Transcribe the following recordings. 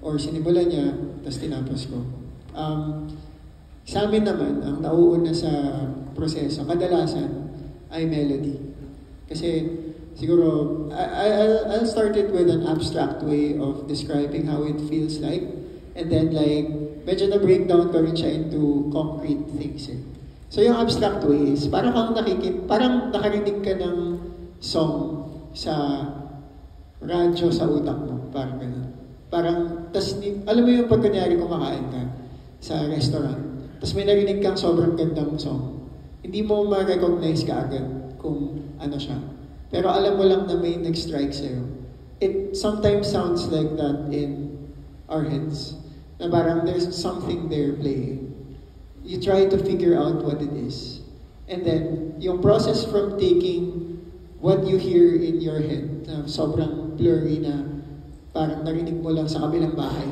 or sinimulan niya, tapos tinapos ko. Sa amin naman, ang nauuna sa proseso, kadalasan ay melody. Kasi siguro, I'll start it with an abstract way of describing how it feels like. And then like, medyo na-breakdown ko rin siya into concrete things eh. So yung abstract way is, parang nakarinig ka ng song sa radyo sa utak mo. Parang gano'n. Parang, alam mo yung pag kunyari kumakain ka sa restaurant, tas may narinig kang sobrang gandang song. Hindi mo ma-recognize ka agad kung ano siya. Pero alam mo lang na may nag-strike sa'yo. It sometimes sounds like that in our heads. Na parang there's something there playing. You try to figure out what it is. And then, yung process from taking what you hear in your head, na sobrang blurry na parang narinig mo lang sa kabilang bahay,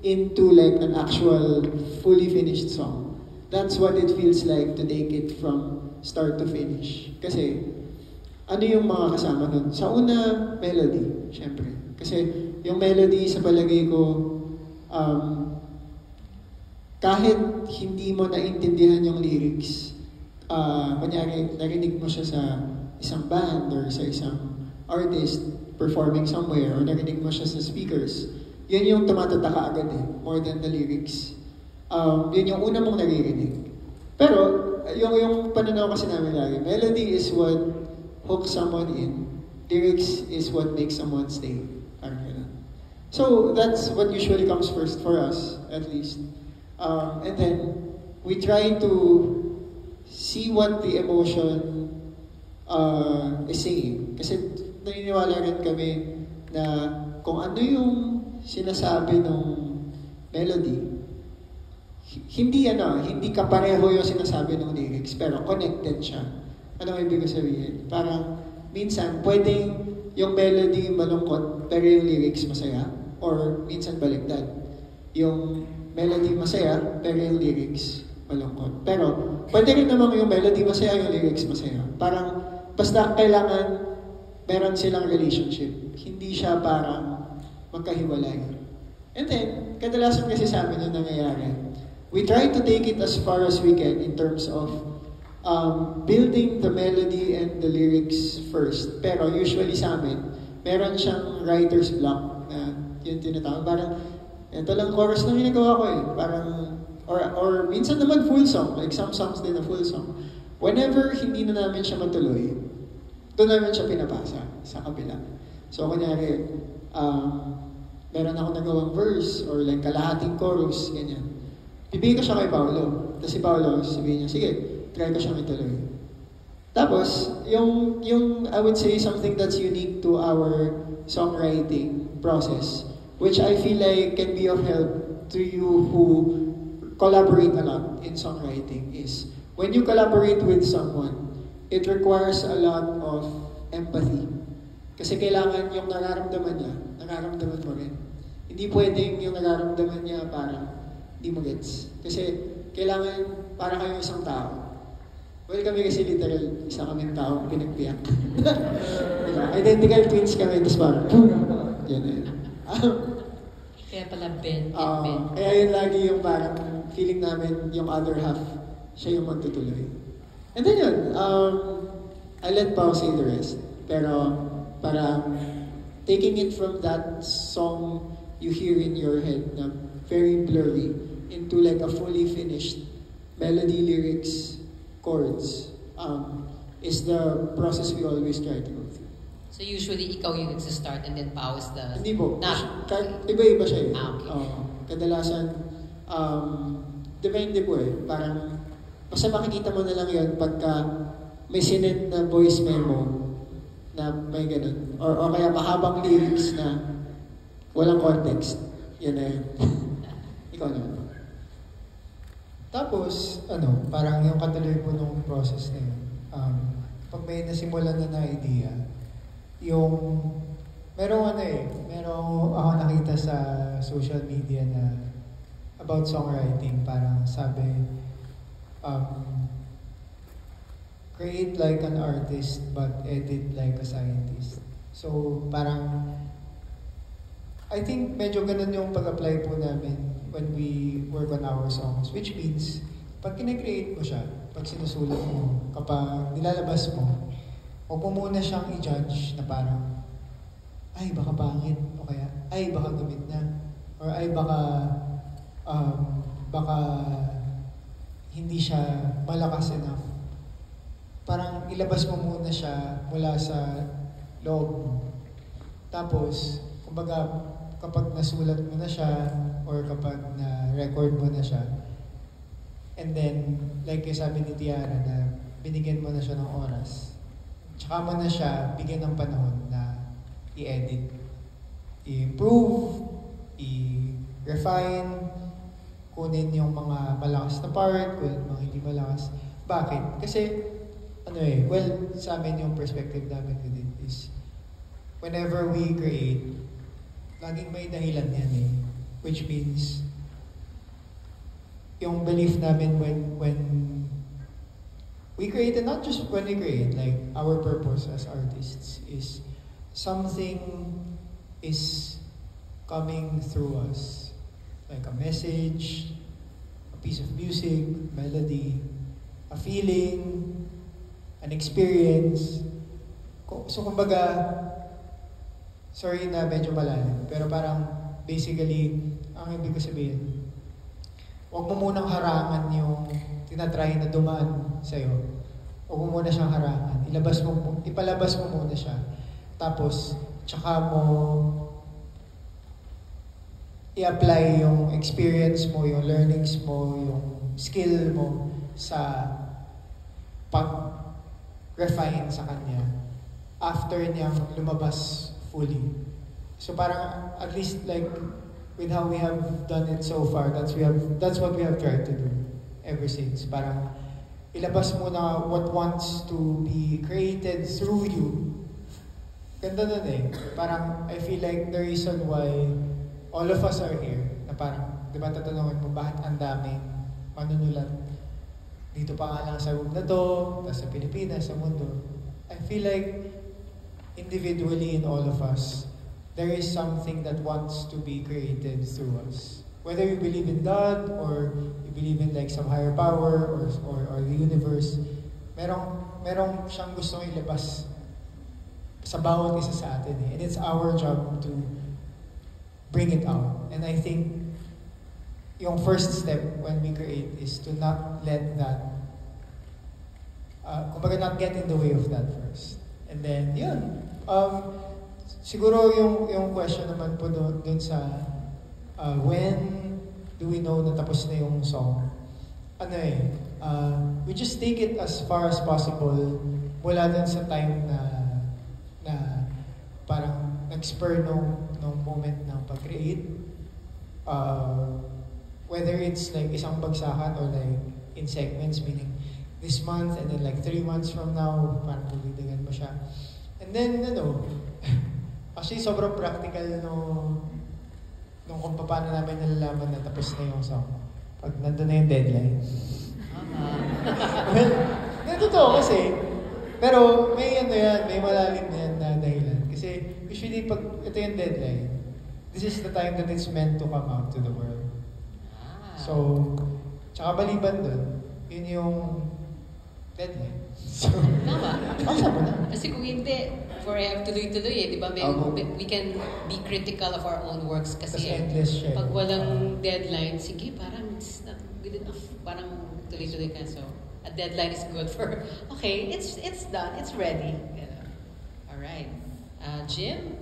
into like an actual fully finished song. That's what it feels like to take it from start to finish. Kasi, ano yung mga kasama nun? Sa una, melody, syempre. Kasi yung melody sa palagay ko, kahit hindi mo naintindihan yung lyrics, kunyari, narinig mo siya sa isang band or sa isang artist performing somewhere or narinig mo siya sa speakers, yun yung tumatataka agad eh, more than the lyrics. Yun yung una mong naririnig. Pero, yung pananaw kasi namin lagi, melody is what hooks someone in, lyrics is what makes someone stay. Parang gano'n. So, that's what usually comes first for us, at least. And then, we try to see what the emotion is saying. Kasi naniniwala rin kami na kung ano yung sinasabi ng melody, hindi kapareho yung sinasabi ng lyrics, pero connected siya. Ano ang ibig sabihin? Parang, minsan, pwedeng yung melody malungkot, pero yung lyrics masaya. Or minsan baliktad. Yung melody masaya, pero yung lyrics malungkot. Pero, pwede rin naman yung melody masaya, yung lyrics masaya. Parang, basta kailangan meron silang relationship. Hindi siya parang magkahiwalay. And then, kadalasan kasi sa amin yung nangyayari. We try to take it as far as we can in terms of building the melody and the lyrics first. Pero usually sa amin, meron siyang writer's block na yung tinatawag. Parang, ito lang chorus na ginagawa ko eh. Parang, or minsan naman full song. Like some songs din na full song. Whenever hindi na namin siya matuloy, doon namin siya pinapasa sa kabila. So, kunyari, meron ako nagawang verse or like kalahating chorus, ganyan. Bibigyan ko siya kay Paolo. Tapos si Paolo, sabihin niya, sige, try ko siyang ituloy. Tapos, yung I would say something that's unique to our songwriting process, which I feel like can be of help to you who collaborate a lot in songwriting, is when you collaborate with someone, it requires a lot of empathy. Kasi kailangan yung nararamdaman niya, nararamdaman mo rin. Hindi pwedeng yung nararamdaman niya parang hindi mo gets. Kasi kailangan parang kayong isang tao. Well, kami kasi literal, isa kaming tao pinagbiyak. Diba? Identical twins kami, tapos parang, yan eh. Kaya pala Ben. Kaya yun lagi yung parang feeling namin yung other half, siya yung magtutuloy. And then yun, I let Pao say the rest. Pero parang taking it from that song you hear in your head na very blurry into like a fully finished melody, lyrics, chords, is the process we always try to go through. So usually ikaw yung nagsa-start and then Pao is the... Hindi po. Not... Iba-iba siya eh. Okay. Kadalasan, depende po eh. Parang, basta makikita mo na lang yun pagka may sinend na voice memo na may ganun. Or kaya mahabang lyrics na walang context. Yan na yun. Ikaw naman. Tapos, parang yung katuloy po nung process na yun, pag may nasimulan na idea, merong ako nakita sa social media na about songwriting, parang sabi, create like an artist but edit like a scientist. So, parang, I think medyo ganun yung pag-apply po namin when we work on our songs. Which means, pag kinecreate mo siya, pag sinusulat mo, kapag nilalabas mo, huwag mo muna siyang i-judge na parang, ay, baka pangit, o kaya, ay, baka gamit na, or ay, baka hindi siya malakas enough. Parang ilabas mo muna siya mula sa loob mo. Tapos, kumbaga, kapag nasulat mo na siya or kapag na-record mo na siya, and then, like yung sabi ni Tiara na binigyan mo na siya ng oras, tsaka mo na siya bigyan ng panahon na i-edit, i-improve, i-refine, kunin yung mga malakas na part, kunin yung mga hindi malakas. Bakit? Kasi, sa amin yung perspective namin with it is, whenever we create, laging may dahilan yan eh. Which means, yung belief namin when we create, and not just when we create, like our purpose as artists is something is coming through us. Like a message, a piece of music, melody, a feeling, an experience. So kumbaga, sorry na medyo malalim, pero parang basically, ang ibig ko sabihin, huwag mo munang harangan yung tinatry na dumaan sa'yo. Huwag mo muna siyang harangan. Ipalabas mo muna siya. Tapos, tsaka mo i-apply yung experience mo, yung learnings mo, yung skill mo sa pag-refine sa kanya after niyang lumabas fully. So parang at least like with how we have done it so far, that's what we have tried to do ever since. Parang ilabas mo na what wants to be created through you. Ganda nun eh. Parang I feel like the reason why all of us are here, na parang, di ba tatanungin mo, bakit ang daming manunulat dito pa nga lang sa room na to, tapos sa Pilipinas, sa mundo. I feel like individually in all of us, there is something that wants to be created through us. Whether you believe in God or you believe in like some higher power or the universe, merong siyang gustong ilabas sa bawat isa sa atin eh. And it's our job to bring it out. And I think yung first step when we create is to not let that, kumbaga not get in the way of that first. And then, yun. Siguro yung question naman po dun sa when do we know na tapos na yung song? We just take it as far as possible mula dun sa time na parang nag-spur nung moment ng pag-create. Whether it's like isang bagsakan or like in segments, meaning this month and then like 3 months from now, parang tulidagan mo siya. And then, actually sobrang practical nung kung paano namin nalalaman na tapos na yung song. Pag nandun na yung deadline. Well, totoo kasi. Pero may may malalim na yan na dahilan. Kasi usually pag ito yung deadline, this is the time that it's meant to come out to the world. So, tsaka baliban dun, yun yung deadline. So, tama. Kasi kung hindi, forever tuloy-tuloy eh, di ba? We can be critical of our own works kasi pag walang deadline, sige, parang it's not good enough. Parang tuloy-tuloy ka. So, a deadline is good for, okay, it's done, it's ready. Alright. Jim?